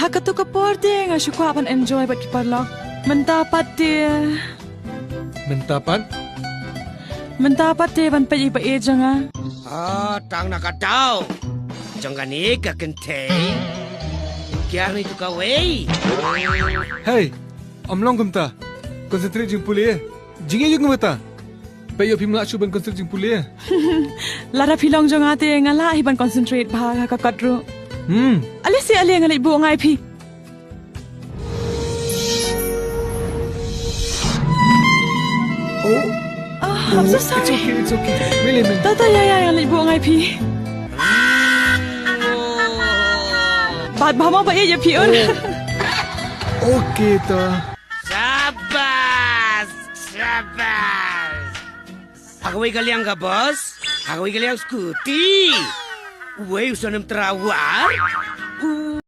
Hakato ka porte nga syukwa pan enjoy bat kiparlok. Mentapat dia. Mentapan? Mentapat dia pan pa iba eja nga. Tang nakadaw. Jangan ni kakentay. Kaya ni tu kaway. Hey, amlong kumta. Concentrate jing puli. Jingi yung mata. Payo pimla chuban concentrate jing puli. Lara pilong jong ate nga la hiban concentrate pa kakadro. Alis si ali nga ibu ngai pi. I'm so sorry. It's okay. Really, man. Tata yaya nga ibu ngai pi. Bad ba mo ba iya pi un? Okay, ta. Sabas! Agaway kaliang ka, boss? Agaway kaliang scooty? Uwe, usan ng terawar?